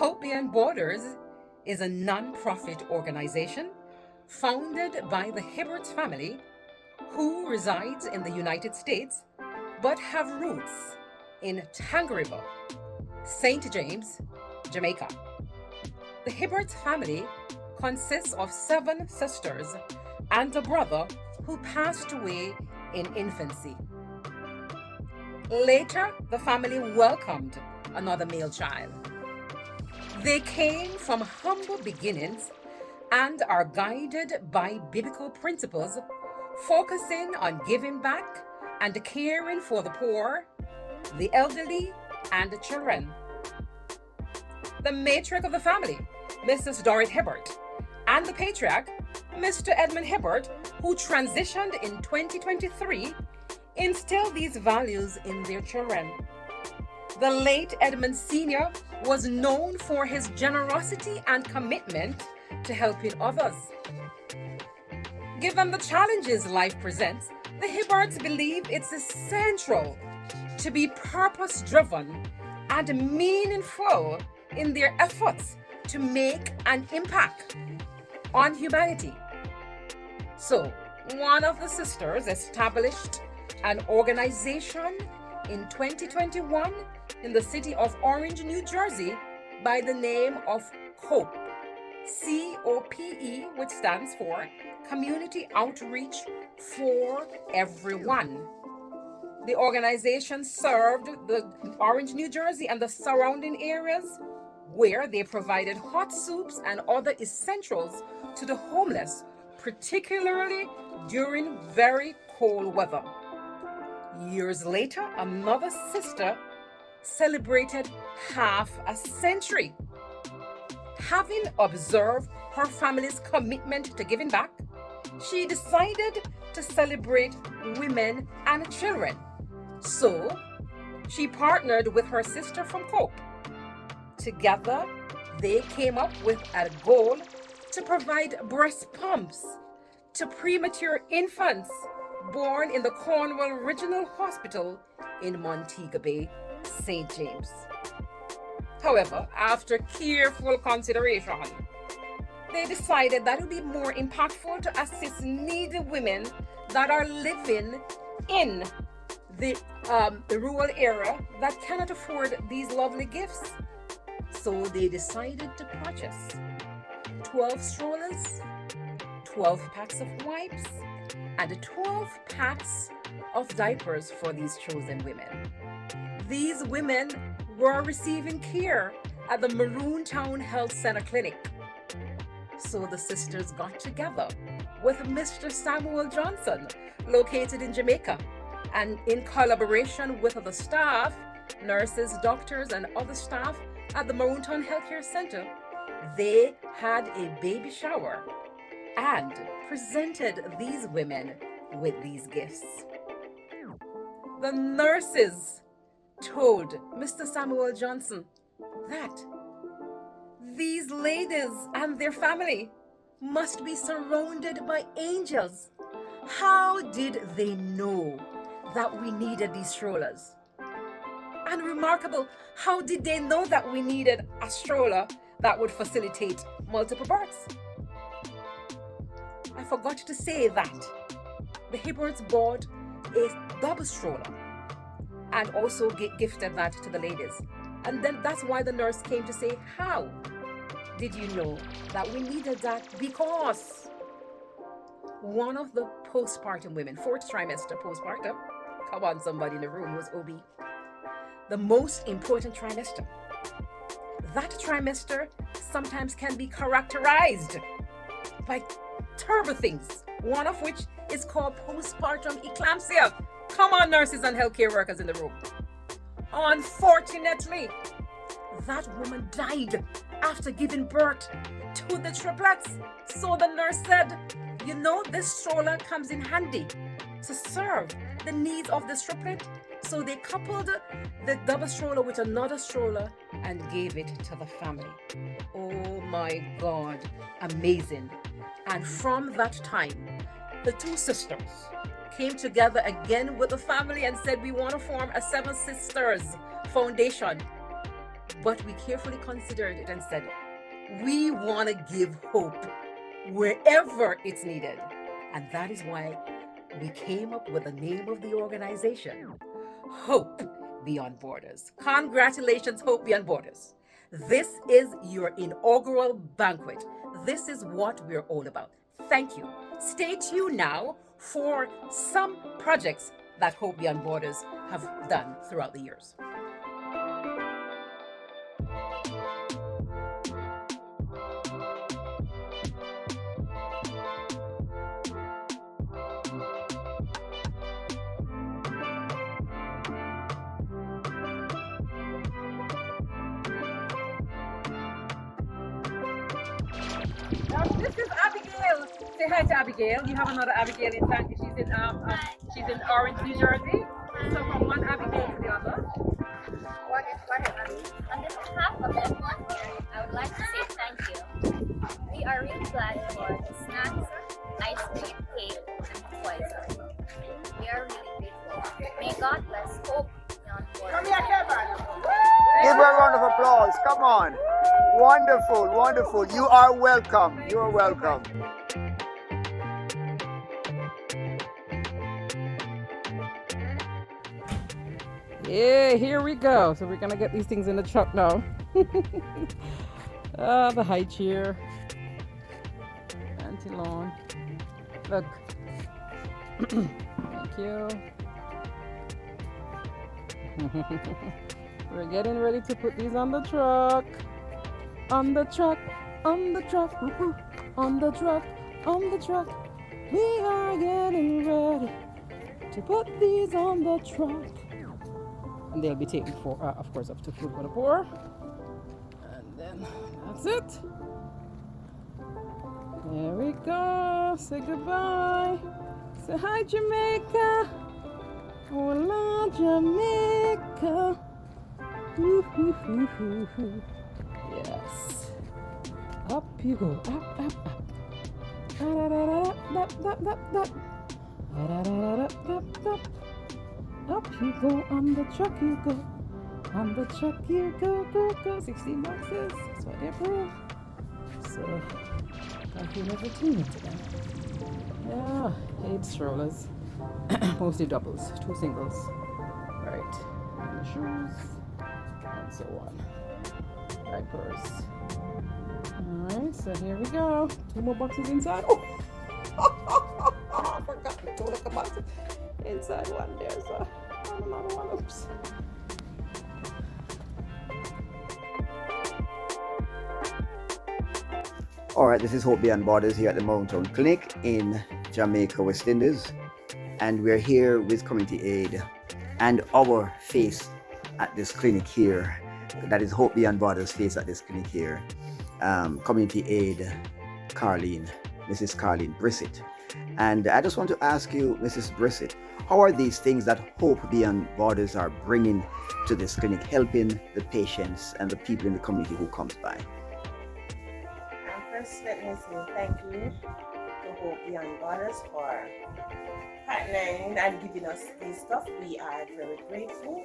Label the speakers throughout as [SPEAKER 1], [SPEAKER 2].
[SPEAKER 1] Hope Beyond Borders is a non-profit organization founded by the Hibbert family who resides in the United States but have roots in Tangierible, St. James, Jamaica. The Hibbert family consists of 7 sisters and a brother who passed away in infancy. Later, the family welcomed another male child. They came from humble beginnings and are guided by biblical principles, focusing on giving back and caring for the poor, the elderly, and the children. The matriarch of the family, Mrs. Dorrit Hibbert, and the patriarch, Mr. Edmund Hibbert, who transitioned in 2023, instilled these values in their children. The late Edmund Sr. was known for his generosity and commitment to helping others. Given the challenges life presents, the Hibberts believe it's essential to be purpose-driven and meaningful in their efforts to make an impact on humanity. So, one of the sisters established an organization in 2021 in the city of Orange, New Jersey, by the name of COPE, COPE, which stands for Community Outreach for Everyone. The organization served the Orange, New Jersey and the surrounding areas where they provided hot soups and other essentials to the homeless, particularly during very cold weather. Years later, another sister celebrated half a century. Having observed her family's commitment to giving back, she decided to celebrate women and children. So, she partnered with her sister from Cope. Together, they came up with a goal to provide breast pumps to premature infants born in the Cornwall Regional Hospital in Montego Bay, St. James. However, after careful consideration, they decided that it would be more impactful to assist needy women that are living in the rural area that cannot afford these lovely gifts. So they decided to purchase 12 strollers, 12 packs of wipes, and 12 packs of diapers for these chosen women. These women were receiving care at the Maroontown Health Center Clinic. So the sisters got together with Mr. Samuel Johnson, located in Jamaica, and in collaboration with the staff, nurses, doctors, and other staff at the Maroontown Healthcare Center, they had a baby shower and presented these women with these gifts. The nurses told Mr. Samuel Johnson that these ladies and their family must be surrounded by angels. How did they know that we needed these strollers? And remarkable, how did they know that we needed a stroller that would facilitate multiple births? I forgot to say that the Hibberts bought a double stroller and also gifted that to the ladies. And then that's why the nurse came to say, how did you know that we needed that? Because one of the postpartum women, 4th trimester postpartum, come on, somebody in the room was OB, the most important trimester. That trimester sometimes can be characterized by terrible things, one of which is called postpartum eclampsia. Come on, nurses and healthcare workers in the room. Unfortunately, that woman died after giving birth to the triplets. So the nurse said, you know, this stroller comes in handy to serve the needs of this triplet. So they coupled the double stroller with another stroller and gave it to the family. Oh my God, amazing. And from that time, the 2 sisters came together again with the family and said, we want to form a 7 Sisters Foundation. but we carefully considered it and said, we want to give hope wherever it's needed. And that is why we came up with the name of the organization, Hope Beyond Borders. Congratulations, Hope Beyond Borders. This is your inaugural banquet. This is what we're all about. Thank you. Stay tuned now for some projects that Hope Beyond Borders have done throughout the years. This is Abigail. Say hi to Abigail. You have another Abigail in town. She's in Orange, New Jersey. So from one Abigail to the other.
[SPEAKER 2] On behalf of everyone here, I would like to say thank you. We are really glad for the snacks, ice cream, cake, and toys. We are really grateful. May God bless Hope Beyond Borders.
[SPEAKER 3] Come here, Kevin. Give her a round of applause. Come on. Wonderful, wonderful. You are welcome. You are welcome.
[SPEAKER 1] Yeah, here we go. So we're gonna get these things in the truck now. The high chair. Auntie Lawn. Look. Thank you. We're getting ready to put these on the truck. On the truck, on the truck, on the truck, on the truck. We are getting ready to put these on the truck. And they'll be taken for, of course, up to food for the poor. And then that's it. There we go. Say goodbye. Say hi, Jamaica. Hola, Jamaica. Yes. Up you go. Up, up, up. Up you go, on the truck you go. On the truck you go, go, go. 16 boxes. That's what they approve. So, can't feel everything today. Yeah, 8 strollers. Mostly doubles, 2 singles. Right. And the shoes. And so on. Diapers. Alright, so here we go. 2 more boxes inside. Oh! I forgot the 2 little boxes. Inside one, there's another one. Oops.
[SPEAKER 3] Alright, this is Hope Beyond Borders here at the Mountain Clinic in Jamaica, West Indies. And we're here with Community Aid and our face at this clinic here. That is Hope Beyond Borders face at this clinic here. Community Aid, Mrs. Carleen Brissett. And I just want to ask you, Mrs. Brissett, how are these things that Hope Beyond Borders are bringing to this clinic, helping the patients and the people in the community who comes by?
[SPEAKER 4] First, let me say thank you to Hope Beyond Borders for partnering and giving us this stuff. We are very grateful,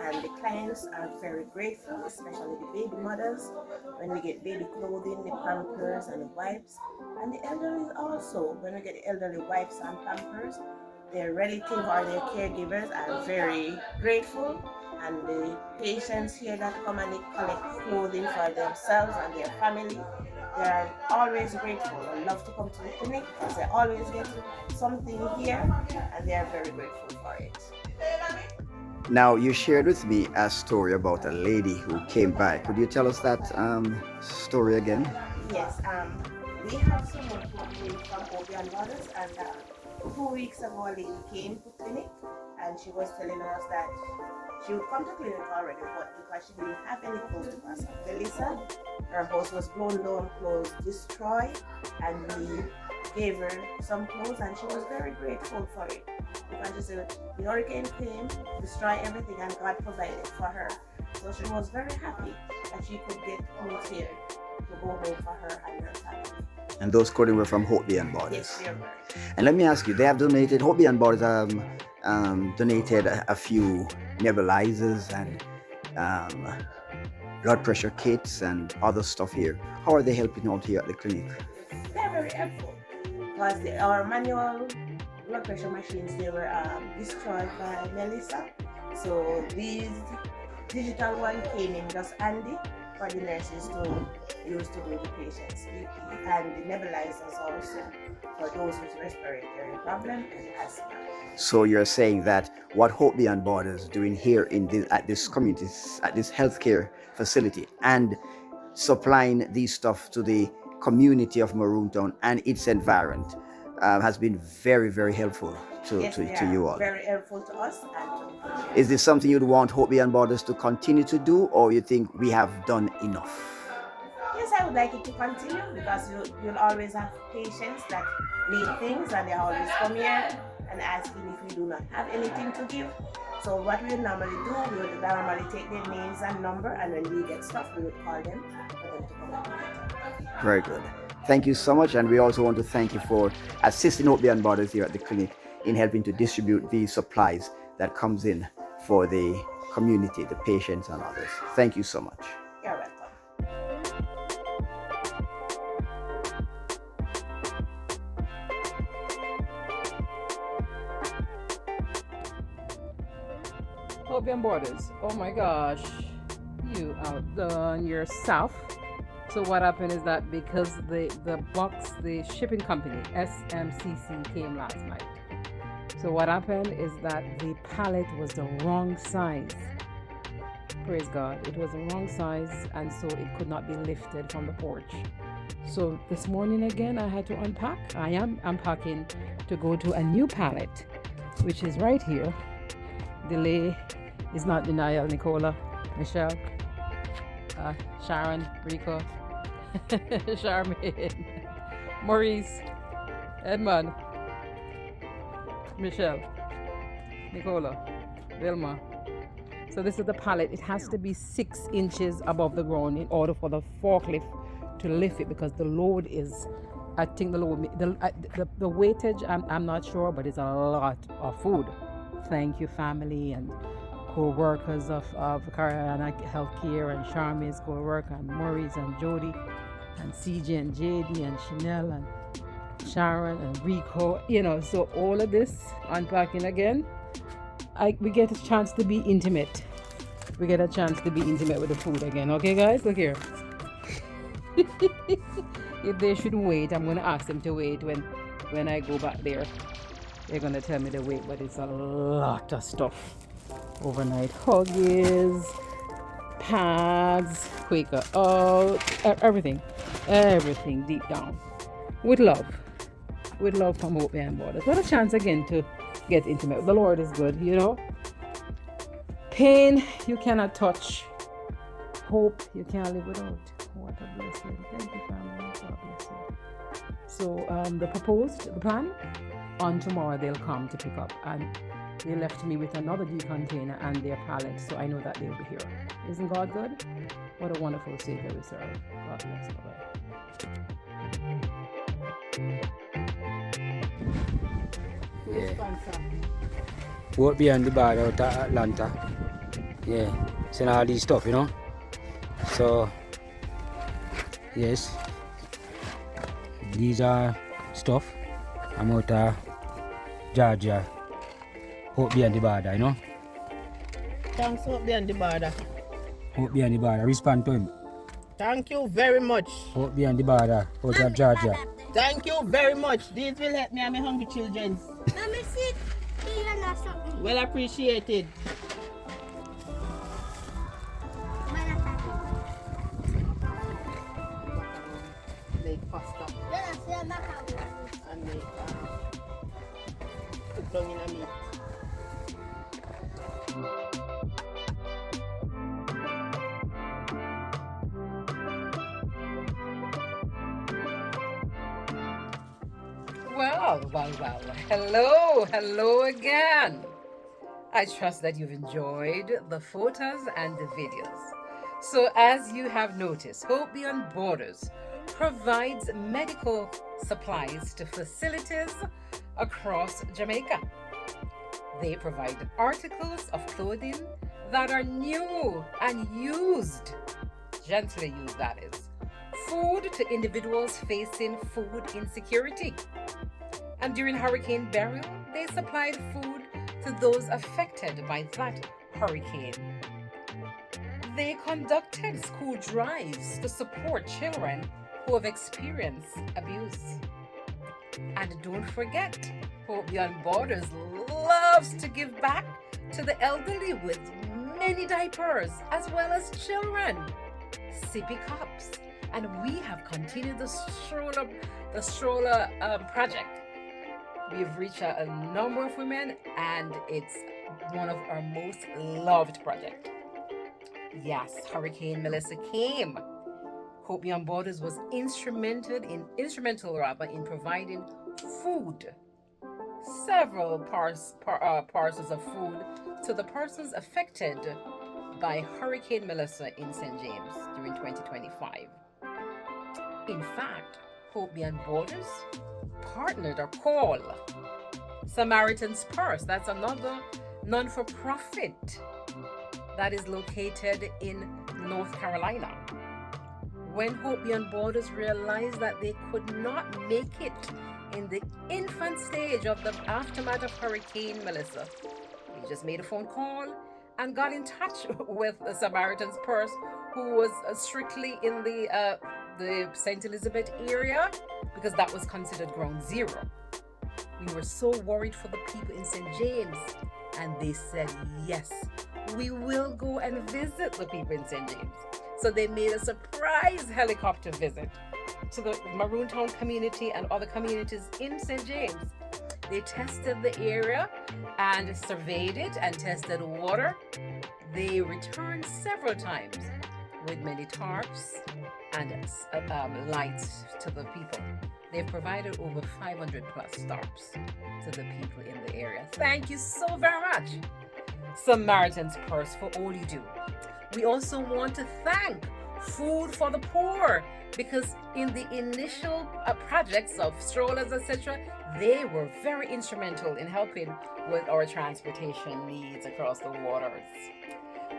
[SPEAKER 4] and the clients are very grateful, especially the baby mothers, when we get baby clothing, the pampers and the wipes, and the elderly also. When we get the elderly wipes and pampers, their relative or their caregivers are very grateful, and the patients here that come and they collect clothing for themselves and their family, they are always grateful and love to come to the clinic because they always get something here, and they are very grateful for it.
[SPEAKER 3] Now, you shared with me a story about a lady who came by. Could you tell us that story again?
[SPEAKER 4] Yes, we have someone who came from Hope Beyond Borders, and 2 weeks ago a lady came to clinic, and she was telling us that she would come to clinic already, but because she didn't have any clothes to pass up. Melissa, her house was blown down, clothes destroyed, and we gave her some clothes, and she was very grateful for it. Because she said the hurricane came, destroyed everything, and God provided for her. So she was very happy that she could get clothes here to go home for her and her family.
[SPEAKER 3] And those clothing were from Hope Beyond Borders.
[SPEAKER 4] Yes, they were.
[SPEAKER 3] And let me ask you, they have donated, Hope Beyond Borders donated a few nebulizers and blood pressure kits and other stuff here. How are they helping out here at the clinic?
[SPEAKER 4] They're very helpful because our manual blood pressure machines, they were destroyed by Melissa. So these digital one came in just handy for the nurses to use to do the patient's BP, and the nebulizers also for those with respiratory problem and asthma.
[SPEAKER 3] So you're saying that what Hope Beyond Borders doing here at this community, at this healthcare facility, and supplying these stuff to the community of Maroontown and its environment has been very, very helpful to you all.
[SPEAKER 4] Very helpful to us and to the community.
[SPEAKER 3] Is this something you'd want Hope Beyond Borders to continue to do, or you think we have done enough?
[SPEAKER 4] Yes, I would like it to continue because you'll always have patients that need things and they always come here and asking if we do not have anything to give. So what we would normally do, we would normally take their names and number, and when we get stuff, we would call them for them to come and get it.
[SPEAKER 3] Very good. Thank you so much, and we also want to thank you for assisting Hope Beyond Borders here at the clinic in helping to distribute these supplies that comes in for the community, the patients and others. Thank you so much.
[SPEAKER 4] You're welcome.
[SPEAKER 1] Hope Beyond Borders. Oh my gosh, you outdone yourself. So what happened is that because the shipping company SMCC came last night. So what happened is that the pallet was the wrong size. Praise God, it was the wrong size, and so it could not be lifted from the porch. So this morning again, I had to unpack. I am unpacking to go to a new pallet, which is right here. Delay is not denial. Nicola, Michelle, Sharon, Rico, Charmaine, Maurice, Edmund, Michelle, Nicola, Vilma. So this is the pallet. It has to be 6 inches above the ground in order for the forklift to lift it, because the load is, I think the weightage, I'm not sure, but it's a lot of food. Thank you, family and co-workers of Carolina Healthcare, and Charmaine's co-worker, and Maurice and Jody and CJ and JD and Chanel and Sharon and Rico, so all of this unpacking again, we get a chance to be intimate. We get a chance to be intimate with the food again. Okay, guys, look here. If they should wait, I'm going to ask them to wait when I go back there. They're going to tell me to wait, but it's a lot of stuff. Overnight Huggies, pads, Quaker Oats, everything deep down. With love from Hope Beyond Borders. What a chance again to get intimate. The Lord is good, Pain you cannot touch. Hope you can't live without. What a blessing. Thank you, family. God bless you. So the plan, on tomorrow they'll come to pick up, and they left me with another container and their pallet, so I know that they'll be here. Isn't God good? What a wonderful Savior we serve. God bless.
[SPEAKER 5] Hope Beyond the Border out of Atlanta. Yeah, send all these stuff, So, yes, these are stuff. I'm out of Georgia. Hope Beyond the Border,
[SPEAKER 6] Thanks, Hope Beyond the Border.
[SPEAKER 5] Hope Beyond the Border. Respond to him.
[SPEAKER 6] Thank you very much.
[SPEAKER 5] Hope Beyond the Border out of Georgia.
[SPEAKER 6] Thank you very much. These will help me and my hungry children. Well appreciated. Make pasta and make tongue in a meat.
[SPEAKER 1] Well. Hello again. I trust that you've enjoyed the photos and the videos. So as you have noticed, Hope Beyond Borders provides medical supplies to facilities across Jamaica. They provide articles of clothing that are new and used gently used that is, food to individuals facing food insecurity. And during Hurricane Beryl, they supplied food to those affected by that hurricane. They conducted school drives to support children who have experienced abuse. And don't forget, Hope Beyond Borders loves to give back to the elderly with many diapers as well as children, sippy cups. And we have continued the stroller project. We've reached a number of women, and it's one of our most loved projects. Yes, Hurricane Melissa came. Hope Beyond Borders was instrumental in providing food, several parcels of food to the persons affected by Hurricane Melissa in St. James during 2025. In fact, Hope Beyond Borders partnered or called Samaritan's Purse. That's another non-for-profit that is located in North Carolina. When Hope Beyond Borders realized that they could not make it in the infant stage of the aftermath of Hurricane Melissa, they just made a phone call and got in touch with the Samaritan's Purse, who was strictly in the St. Elizabeth area, because that was considered ground zero. We were so worried for the people in St. James, and they said, yes, we will go and visit the people in St. James. So they made a surprise helicopter visit to the Maroontown community and other communities in St. James. They tested the area and surveyed it and tested water. They returned several times with many tarps and lights to the people. They've provided over 500 plus tarps to the people in the area. Thank you so very much, Samaritan's Purse, for all you do. We also want to thank Food for the Poor, because in the initial projects of strollers, etc., they were very instrumental in helping with our transportation needs across the waters.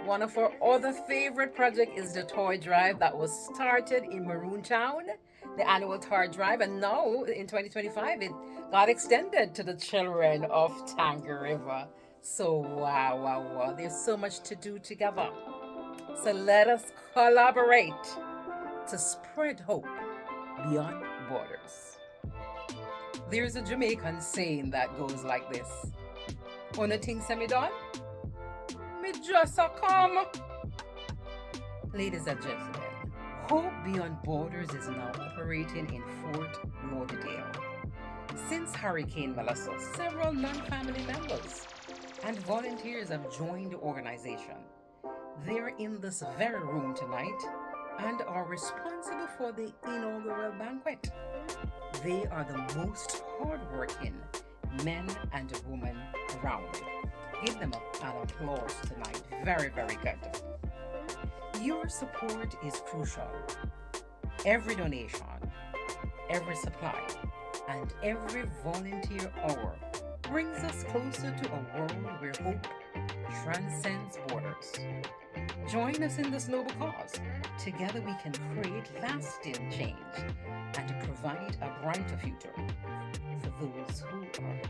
[SPEAKER 1] One of our other favorite projects is the toy drive that was started in Maroontown, the annual toy drive, and now in 2025 it got extended to the children of Tanga River. So wow, there's so much to do together. So let us collaborate to spread hope beyond borders. There's a Jamaican saying that goes like this: "On a thing semi done, me just a come." Ladies and gentlemen, Hope Beyond Borders is now operating in Fort Lauderdale. Since Hurricane Melissa, several non-family members and volunteers have joined the organization. They're in this very room tonight and are responsible for the inaugural banquet. They are the most hardworking men and women around. Give them an applause tonight. Very, very good. Your support is crucial. Every donation, every supply, and every volunteer hour brings us closer to a world where hope transcends borders. Join us in this noble cause. Together we can create lasting change and provide a brighter future for those who are